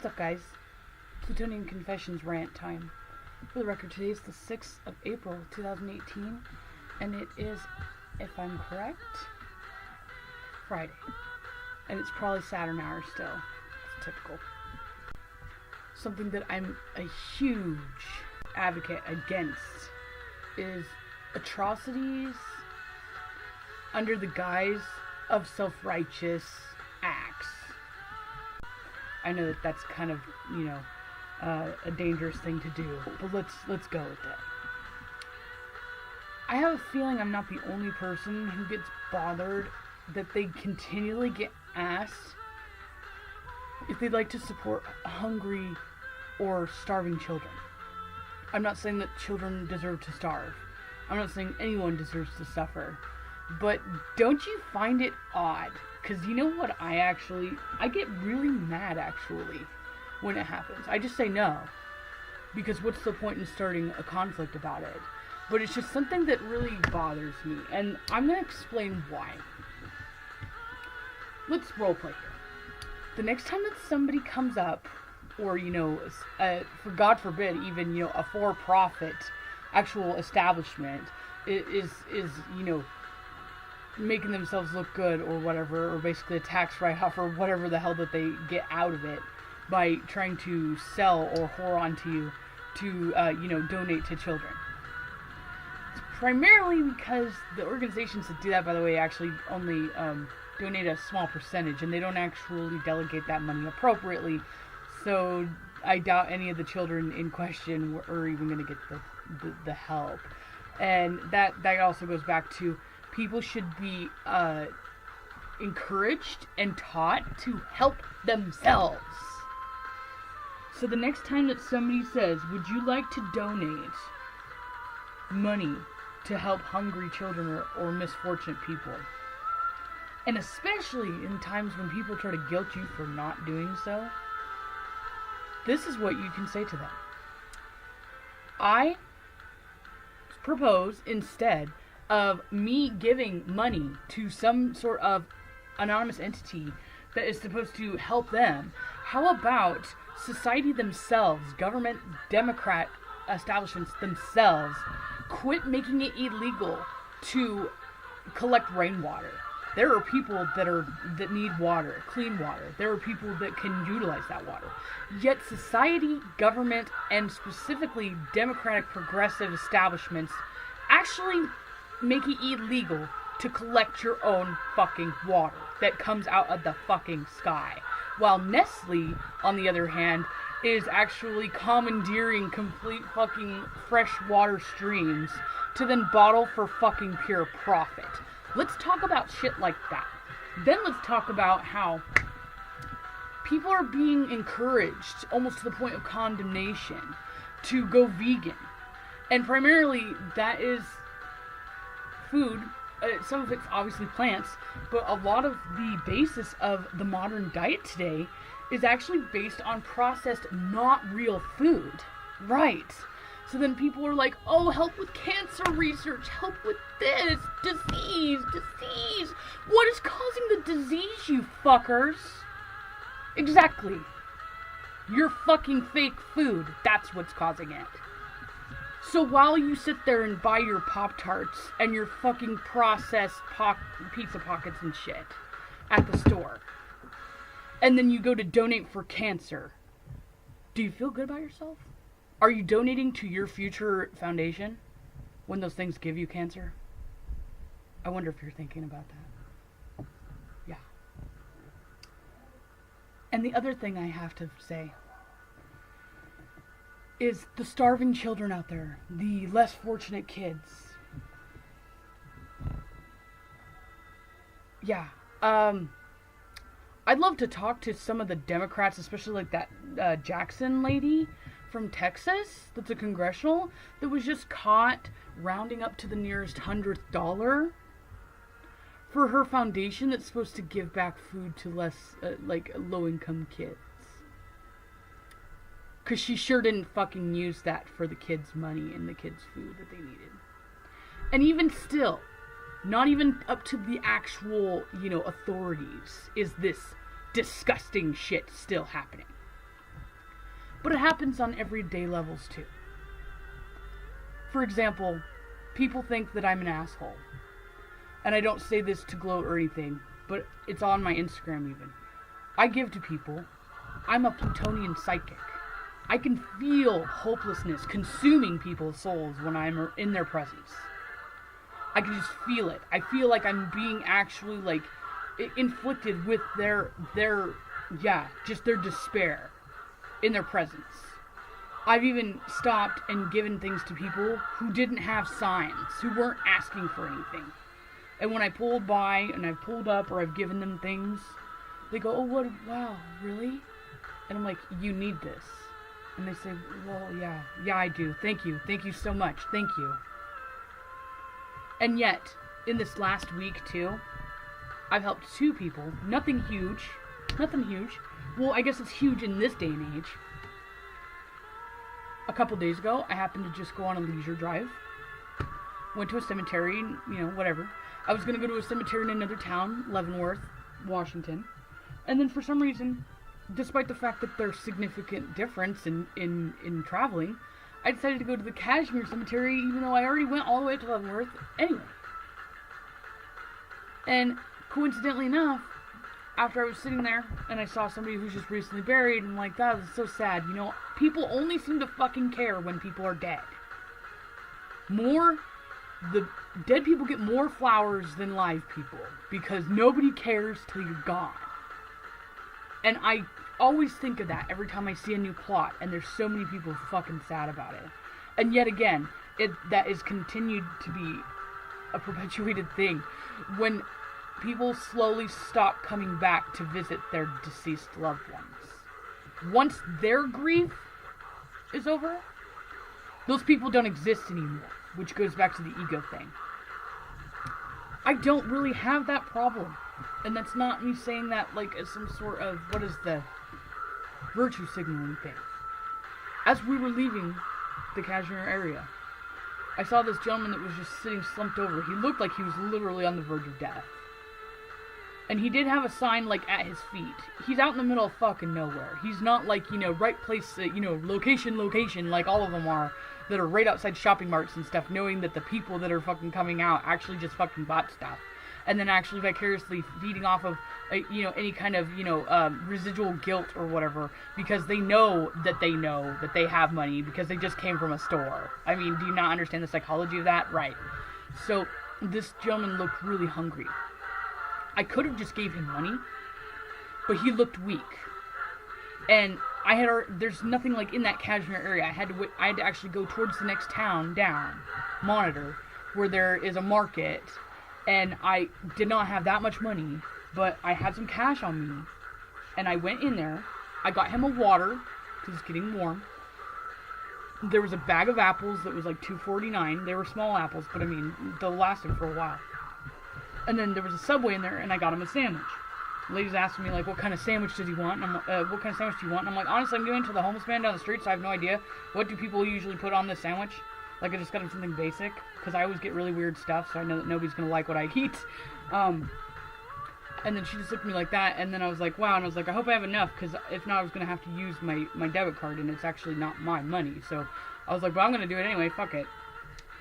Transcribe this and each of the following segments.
What's up, guys? Plutonian Confessions rant time. For the record, today is the 6th of April, 2018, and it is, if I'm correct, Friday. And it's probably Saturn hours still. It's typical. Something that I'm a huge advocate against is atrocities under the guise of self-righteous acts. I know that that's kind of, a dangerous thing to do, but let's go with it. I have a feeling I'm not the only person who gets bothered that they continually get asked if they'd like to support hungry or starving children. I'm not saying that children deserve to starve. I'm not saying anyone deserves to suffer. But don't you find it odd? Because you know what, I get really mad actually when it happens. I just say no. Because what's the point in starting a conflict about it? But it's just something that really bothers me. And I'm going to explain why. Let's roleplay here. The next time that somebody comes up, or, for God forbid, even, a for-profit actual establishment is making themselves look good or whatever, or basically a tax write-off or whatever the hell that they get out of it by trying to sell or whore onto you to, donate to children. It's primarily because the organizations that do that, by the way, actually only donate a small percentage, and they don't actually delegate that money appropriately, so I doubt any of the children in question are even going to get the help. And that also goes back to people should be encouraged and taught to help themselves. So the next time that somebody says, would you like to donate money to help hungry children or misfortunate people? And especially in times when people try to guilt you for not doing so, this is what you can say to them. I propose, instead of me giving money to some sort of anonymous entity that is supposed to help them, how about society themselves, government, democrat establishments themselves, quit making it illegal to collect rainwater? There are people that need water, clean water. There are people that can utilize that water. Yet society, government, and specifically democratic progressive establishments actually make it illegal to collect your own fucking water that comes out of the fucking sky. While Nestle, on the other hand, is actually commandeering complete fucking fresh water streams to then bottle for fucking pure profit. Let's talk about shit like that. Then let's talk about how people are being encouraged, almost to the point of condemnation, to go vegan. And primarily, that is food. Some of it's obviously plants, but a lot of the basis of the modern diet today is actually based on processed, not real food. Right. So then people are like, oh, help with cancer research, help with this, disease. What is causing the disease, you fuckers? Exactly. Your fucking fake food, that's what's causing it. So while you sit there and buy your Pop-Tarts and your fucking processed pizza pockets and shit at the store, and then you go to donate for cancer, do you feel good about yourself? Are you donating to your future foundation when those things give you cancer? I wonder if you're thinking about that. Yeah. And the other thing I have to say is the starving children out there, the less fortunate kids. Yeah. I'd love to talk to some of the Democrats, especially like that Jackson lady from Texas, that's a congressional, that was just caught rounding up to the nearest $100th for her foundation that's supposed to give back food to less, low-income kids. Because she sure didn't fucking use that for the kids' money and the kids' food that they needed. And even still, not even up to the actual, authorities is this disgusting shit still happening. But it happens on everyday levels too. For example, people think that I'm an asshole. And I don't say this to gloat or anything, but it's on my Instagram even. I give to people. I'm a Plutonian psychic. I can feel hopelessness consuming people's souls when I'm in their presence. I can just feel it. I feel like I'm being actually, like, inflicted with their despair in their presence. I've even stopped and given things to people who didn't have signs, who weren't asking for anything. And when I pulled by and I've pulled up or I've given them things, they go, oh, what, wow, really? And I'm like, you need this. And they say, well, yeah, I do. Thank you so much, thank you. And yet, in this last week too, I've helped 2 people, nothing huge. Well, I guess it's huge in this day and age. A couple days ago, I happened to just go on a leisure drive. Went to a cemetery, whatever. I was going to go to a cemetery in another town, Leavenworth, Washington. And then for some reason, despite the fact that there's significant difference in traveling, I decided to go to the Kashmir Cemetery, even though I already went all the way to Leavenworth anyway. And coincidentally enough, after I was sitting there and I saw somebody who's just recently buried, I'm like, that is so sad. People only seem to fucking care when people are dead. The dead people get more flowers than live people because nobody cares till you're gone. And I always think of that every time I see a new plot and there's so many people fucking sad about it. And yet again, that is continued to be a perpetuated thing. When people slowly stop coming back to visit their deceased loved ones. Once their grief is over, those people don't exist anymore, which goes back to the ego thing. I don't really have that problem. And that's not me saying that like as some sort of, what is the virtue signaling thing. As we were leaving the Kashmir area, I saw this gentleman that was just sitting slumped over. He looked like he was literally on the verge of death. And he did have a sign, like, at his feet. He's out in the middle of fucking nowhere. He's not, like, right place, location, like all of them are, that are right outside shopping marts and stuff, knowing that the people that are fucking coming out actually just fucking bought stuff. And then actually vicariously feeding off of, any kind of, residual guilt or whatever, because they know that they have money, because they just came from a store. I mean, do you not understand the psychology of that? Right. So, this gentleman looked really hungry. I could have just gave him money, but he looked weak. And there's nothing like in that Kashmir area. I had to actually go towards the next town down, Monitor, where there is a market, and I did not have that much money, but I had some cash on me, and I went in there. I got him a water, because it's getting warm. There was a bag of apples that was like $2.49. They were small apples, but I mean, they'll last him for a while. And then there was a Subway in there, and I got him a sandwich. The lady's asking me, like, what kind of sandwich does he want? And what kind of sandwich do you want? And I'm like, honestly, I'm going to the homeless man down the street, so I have no idea. What do people usually put on this sandwich? Like, I just got him something basic, because I always get really weird stuff, so I know that nobody's going to like what I eat. And then she just looked at me like that, and then I was like, wow, and I was like, I hope I have enough, because if not, I was going to have to use my debit card, and it's actually not my money. So I was like, well, I'm going to do it anyway, fuck it.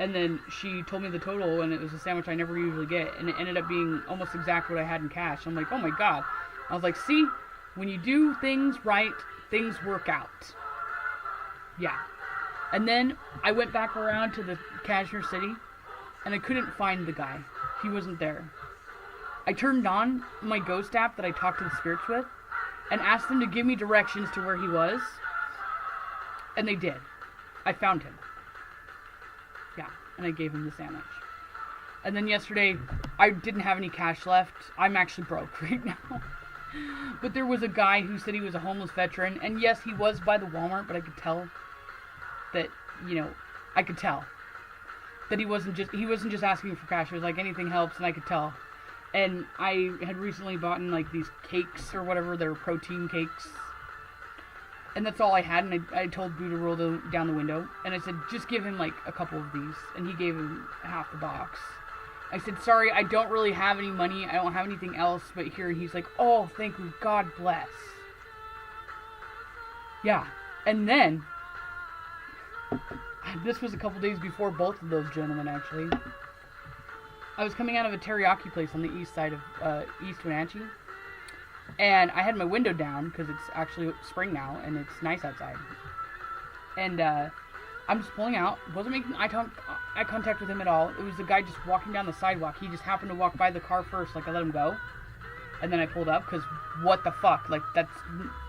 And then she told me the total, and it was a sandwich I never usually get, and it ended up being almost exactly what I had in cash. I'm like, oh my god. I was like, see, when you do things right, things work out. Yeah. And then I went back around to the Kashmir City, and I couldn't find the guy. He wasn't there. I turned on my ghost app that I talked to the spirits with, and asked them to give me directions to where he was, and they did. I found him. Yeah, and I gave him the sandwich. And then yesterday, I didn't have any cash left. I'm actually broke right now. But there was a guy who said he was a homeless veteran, and yes, he was by the Walmart, but I could tell that, I could tell that he wasn't just asking for cash. It was like, anything helps, and I could tell. And I had recently bought like these cakes or whatever, they're protein cakes. And that's all I had, and I told Boo to roll down the window. And I said, just give him, like, a couple of these. And he gave him half the box. I said, sorry, I don't really have any money. I don't have anything else but here. And he's like, oh, thank you. God bless. Yeah. And then, this was a couple days before both of those gentlemen, actually. I was coming out of a teriyaki place on the east side of East Wenatchee. And I had my window down, because it's actually spring now, and it's nice outside. And I'm just pulling out, wasn't making eye contact with him at all. It was the guy just walking down the sidewalk. He just happened to walk by the car first, like I let him go. And then I pulled up, because what the fuck? Like, that's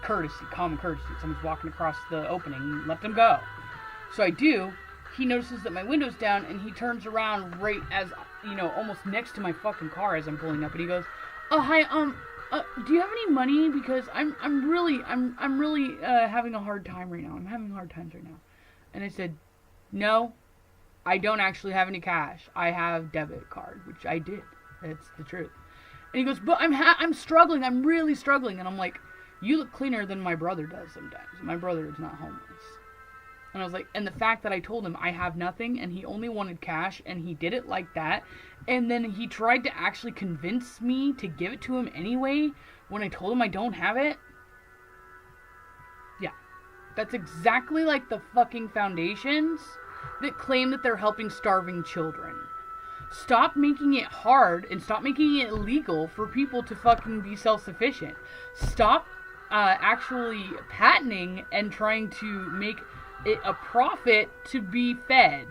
courtesy, common courtesy. Someone's walking across the opening, let them go. So I do. He notices that my window's down, and he turns around right as, you know, almost next to my fucking car as I'm pulling up, and he goes, "Oh, hi, do you have any money? Because I'm really having a hard time right now. I'm having hard times right now." And I said, "No, I don't actually have any cash. I have debit card," which I did. That's the truth. And he goes, "But I'm struggling. I'm really struggling." And I'm like, "You look cleaner than my brother does sometimes. My brother is not homeless." And I was like, and the fact that I told him I have nothing and he only wanted cash and he did it like that, and then he tried to actually convince me to give it to him anyway when I told him I don't have it. Yeah. That's exactly like the fucking foundations that claim that they're helping starving children. Stop making it hard and stop making it illegal for people to fucking be self-sufficient. Stop actually patenting and trying to make it a profit to be fed,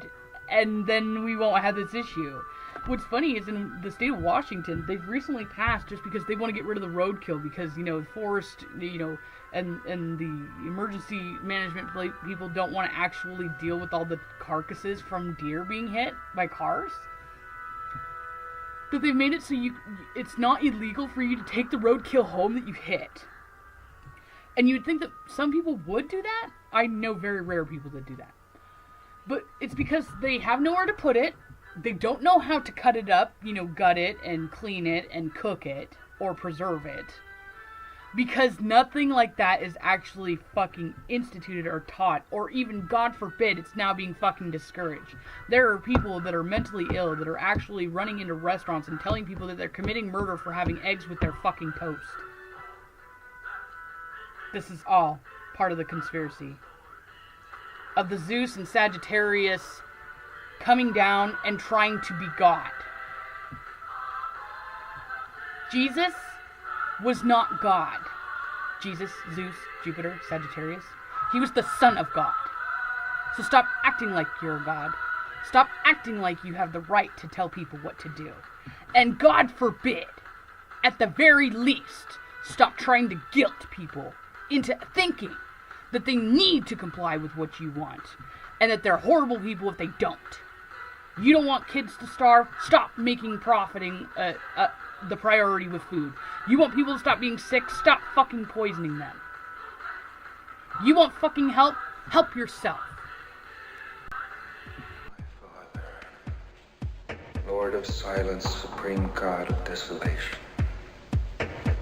and then we won't have this issue. What's funny is in the state of Washington, they've recently passed, just because they want to get rid of the roadkill, because, you know, forest, you know, and the emergency management people don't want to actually deal with all the carcasses from deer being hit by cars. But they've made it so it's not illegal for you to take the roadkill home that you hit. And you'd think that some people would do that. I know very rare people that do that. But it's because they have nowhere to put it. They don't know how to cut it up, you know, gut it and clean it and cook it or preserve it. Because nothing like that is actually fucking instituted or taught, or even, God forbid, it's now being fucking discouraged. There are people that are mentally ill that are actually running into restaurants and telling people that they're committing murder for having eggs with their fucking toast. This is all part of the conspiracy of the Zeus and Sagittarius coming down and trying to be God. Jesus was not God. Jesus, Zeus, Jupiter, Sagittarius. He was the Son of God. So stop acting like you're a God. Stop acting like you have the right to tell people what to do. And God forbid, at the very least, stop trying to guilt people into thinking that they need to comply with what you want, and that they're horrible people if they don't. You don't want kids to starve? Stop making profiting the priority with food. You want people to stop being sick? Stop fucking poisoning them. You want fucking help? Help yourself. My Father, Lord of silence, supreme God of desolation,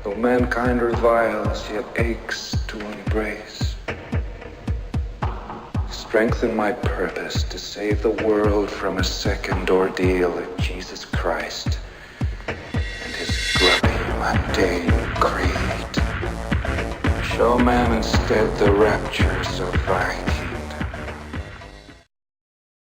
though mankind reviles, yet aches to embrace, strengthen my purpose to save the world from a second ordeal at Jesus Christ and his grubby, mundane creed. Show man instead the raptures of thine